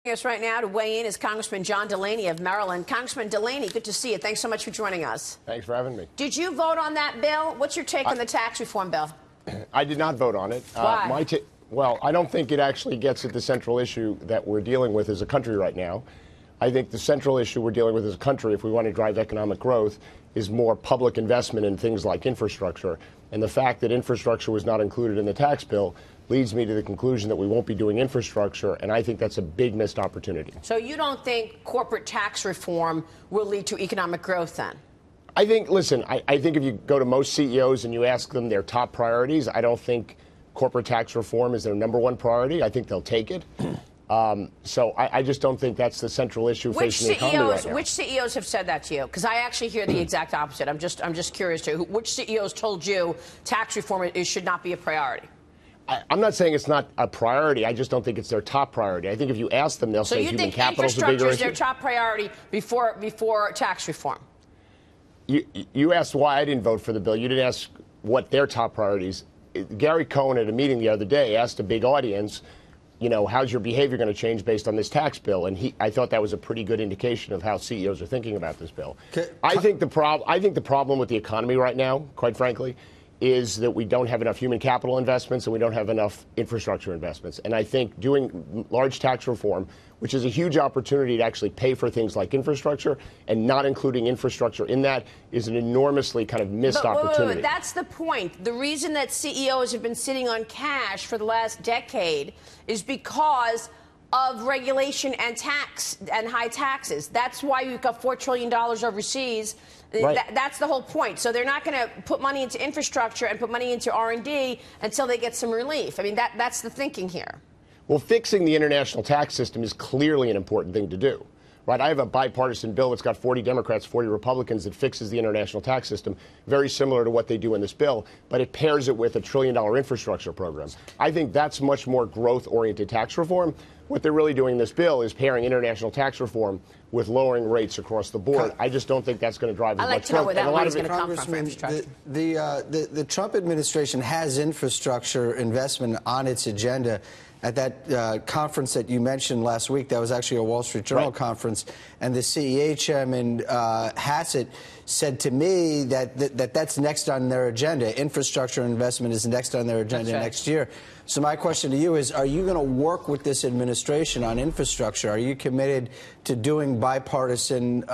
Us right now to weigh in is Congressman John Delaney of Maryland. Congressman Delaney, good to see you. Thanks so much for joining us. Thanks for having me. Did you vote on that bill? What's your take on the tax reform bill? I did not vote on it. Why? Well, I don't think it actually gets at the central issue that we're dealing with as a country right now. I think the central issue we're dealing with as a country, if we want to drive economic growth, is more public investment in things like infrastructure. And the fact that infrastructure was not included in the tax bill leads me to the conclusion that we won't be doing infrastructure, and I think that's a big missed opportunity. So you don't think corporate tax reform will lead to economic growth then? I think, listen, I think if you go to most CEOs and you ask them their top priorities, I don't think corporate tax reform is their number one priority. I think they'll take it. So I just don't think that's the central issue facing the economy right now. Which CEOs have said that to you? Because I actually hear the exact opposite. I'm just curious to which CEOs told you tax reform should not be a priority? I'm not saying it's not a priority. I just don't think it's their top priority. I think if you ask them, they'll say human capital is a bigger issue. So you think infrastructure is their top priority before tax reform? You asked why I didn't vote for the bill. You didn't ask what their top priorities. Gary Cohn at a meeting the other day asked a big audience, you know, how's your behavior going to change based on this tax bill? And I thought that was a pretty good indication of how CEOs are thinking about this bill. I think the problem with the economy right now, quite frankly, is that we don't have enough human capital investments and we don't have enough infrastructure investments. And I think doing large tax reform, which is a huge opportunity to actually pay for things like infrastructure, and not including infrastructure in that is an enormously kind of missed opportunity. Wait, that's the point. The reason that CEOs have been sitting on cash for the last decade is because of regulation and tax and high taxes. That's why you've got $4 trillion overseas. Right. That's the whole point. So they're not going to put money into infrastructure and put money into R&D until they get some relief. I mean, that's the thinking here. Well, fixing the international tax system is clearly an important thing to do. Right, I have a bipartisan bill that's got 40 Democrats, 40 Republicans that fixes the international tax system, very similar to what they do in this bill, but it pairs it with a $1 trillion infrastructure program. I think that's much more growth-oriented tax reform. What they're really doing in this bill is pairing international tax reform with lowering rates across the board. I just don't think that's going to drive as much growth. I'd like to know where that money's going to come from for infrastructure. The Trump administration has infrastructure investment on its agenda. At that conference that you mentioned last week, that was actually a Wall Street Journal conference, and the CEA chairman, Hassett, said to me that's next on their agenda. Infrastructure investment is next on their agenda next year. So my question to you is, are you going to work with this administration on infrastructure? Are you committed to doing bipartisan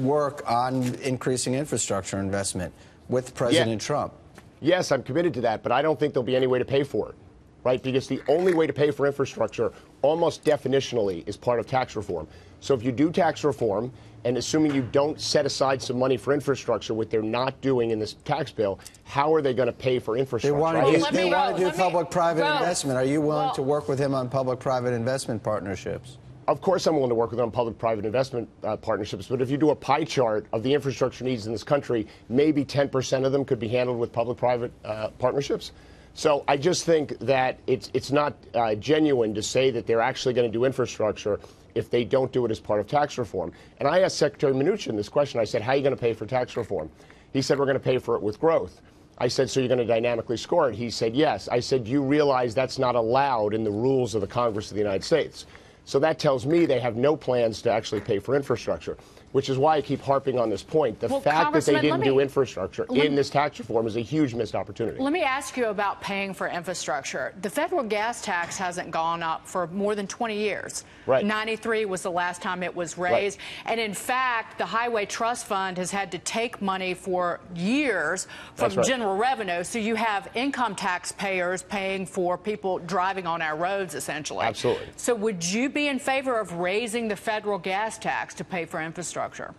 work on increasing infrastructure investment with President Trump? Yes, I'm committed to that, but I don't think there'll be any way to pay for it. Right, because the only way to pay for infrastructure, almost definitionally, is part of tax reform. So if you do tax reform, and assuming you don't set aside some money for infrastructure, what they're not doing in this tax bill, how are they going to pay for infrastructure? They want to do public-private investment. Are you willing to work with him on public-private investment partnerships? Of course I'm willing to work with them on public-private investment partnerships, but if you do a pie chart of the infrastructure needs in this country, maybe 10% of them could be handled with public-private partnerships. So I just think that it's not genuine to say that they're actually going to do infrastructure if they don't do it as part of tax reform. And I asked Secretary Mnuchin this question. I said, how are you going to pay for tax reform? He said, we're going to pay for it with growth. I said, so you're going to dynamically score it? He said, yes. I said, you realize that's not allowed in the rules of the Congress of the United States. So that tells me they have no plans to actually pay for infrastructure, which is why I keep harping on this point. The fact that they didn't do infrastructure in this tax reform is a huge missed opportunity. Let me ask you about paying for infrastructure. The federal gas tax hasn't gone up for more than 20 years. Right. 93 was the last time it was raised. Right. And in fact, the Highway Trust Fund has had to take money for years from general revenue. So you have income taxpayers paying for people driving on our roads, essentially. Absolutely. So would you be in favor of raising the federal gas tax to pay for infrastructure?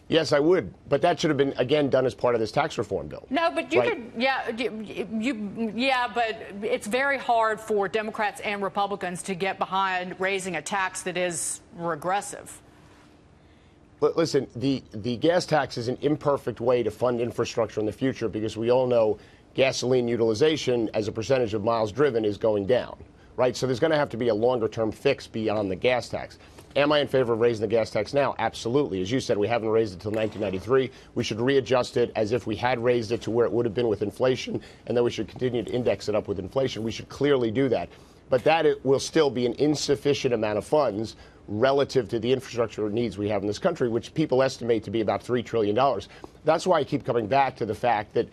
Yes, I would, but that should have been, again, done as part of this tax reform bill. No, but you could, but it's very hard for Democrats and Republicans to get behind raising a tax that is regressive. But listen, the gas tax is an imperfect way to fund infrastructure in the future because we all know gasoline utilization as a percentage of miles driven is going down, right? So there's going to have to be a longer-term fix beyond the gas tax. Am I in favor of raising the gas tax now? Absolutely. As you said, we haven't raised it until 1993. We should readjust it as if we had raised it to where it would have been with inflation, and then we should continue to index it up with inflation. We should clearly do that. but that it will still be an insufficient amount of funds relative to the infrastructure needs we have in this country, which people estimate to be about $3 trillion. That's why I keep coming back to the fact that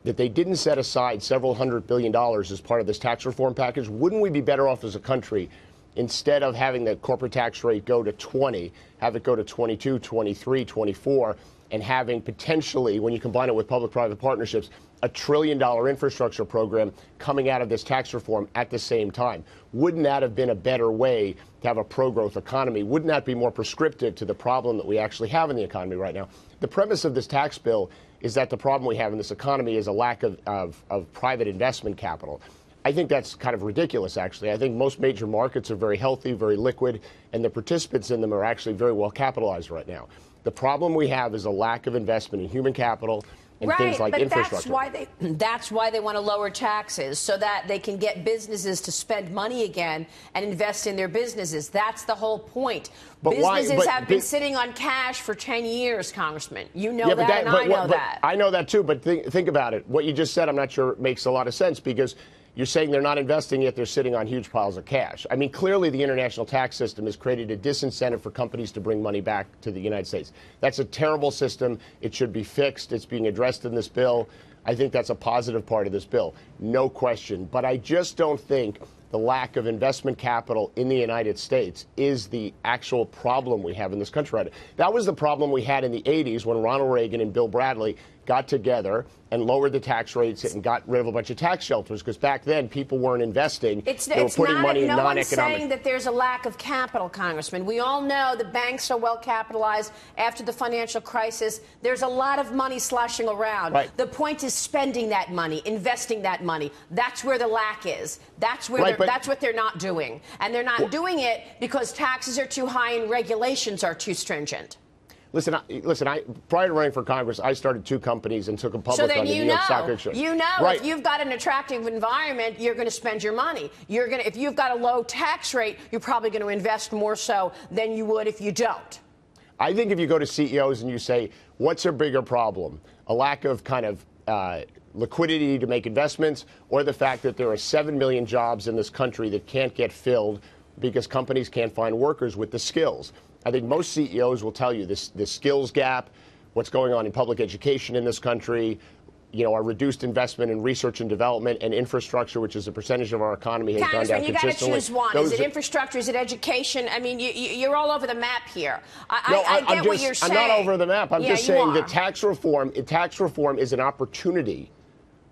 they didn't set aside several $100 billion as part of this tax reform package. Wouldn't we be better off as a country, instead of having the corporate tax rate go to 20, have it go to 22, 23, 24, and having potentially, when you combine it with public-private partnerships, $1 trillion infrastructure program coming out of this tax reform at the same time? Wouldn't that have been a better way to have a pro-growth economy? Wouldn't that be more prescriptive to the problem that we actually have in the economy right now? The premise of this tax bill is that the problem we have in this economy is a lack of private investment capital. I think that's kind of ridiculous, actually. I think most major markets are very healthy, very liquid, and the participants in them are actually very well capitalized right now. The problem we have is a lack of investment in human capital and things like infrastructure. That's why they want to lower taxes, so that they can get businesses to spend money again and invest in their businesses. That's the whole point. Businesses have been sitting on cash for 10 years, Congressman. You know that, and I know that. I know that, too, but think about it. What you just said, I'm not sure it makes a lot of sense, because you're saying they're not investing, yet they're sitting on huge piles of cash. I mean, clearly the international tax system has created a disincentive for companies to bring money back to the United States. That's a terrible system. It should be fixed. It's being addressed in this bill. I think that's a positive part of this bill, no question. But I just don't think the lack of investment capital in the United States is the actual problem we have in this country right now. That was the problem we had in the 80s when Ronald Reagan and Bill Bradley got together and lowered the tax rates and got rid of a bunch of tax shelters, because back then people weren't investing. They were putting money in non-economic. No one's saying that there's a lack of capital, Congressman. We all know the banks are well capitalized after the financial crisis. There's a lot of money sloshing around. Right. The point is spending that money, investing that money. That's where the lack is. That's where that's what they're not doing. And they're not doing it because taxes are too high and regulations are too stringent. Listen, prior to running for Congress, I started 2 companies and took them public on the New York Stock Exchange. You know, if you've got an attractive environment, you're going to spend your money. If you've got a low tax rate, you're probably going to invest more so than you would if you don't. I think if you go to CEOs and you say, what's a bigger problem? A lack of kind of liquidity to make investments, or the fact that there are 7 million jobs in this country that can't get filled because companies can't find workers with the skills. I think most CEOs will tell you this skills gap, what's going on in public education in this country, our reduced investment in research and development and infrastructure, which is a percentage of our economy, has gone down consistently. You got to choose one. Is it infrastructure? Is it education? I mean, you're all over the map here. I get what you're saying. I'm not over the map. I'm just saying that tax reform is an opportunity,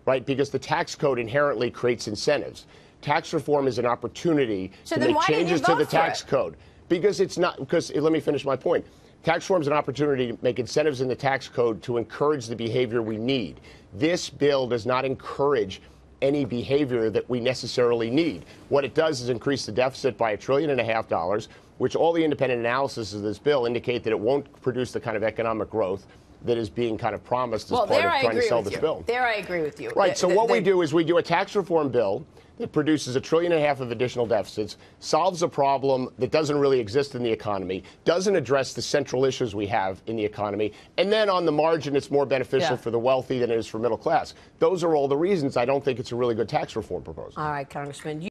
right? Because the tax code inherently creates incentives. Tax reform is an opportunity to make changes to the tax code. Because let me finish my point. Tax reform is an opportunity to make incentives in the tax code to encourage the behavior we need. This bill does not encourage any behavior that we necessarily need. What it does is increase the deficit by $1.5 trillion, which all the independent analysis of this bill indicate that it won't produce the kind of economic growth that is being kind of promised as part of trying to sell this bill. There I agree with you. Right. So what we do is we do a tax reform bill that produces $1.5 trillion of additional deficits, solves a problem that doesn't really exist in the economy, doesn't address the central issues we have in the economy, and then on the margin it's more beneficial for the wealthy than it is for middle class. Those are all the reasons I don't think it's a really good tax reform proposal. All right, Congressman.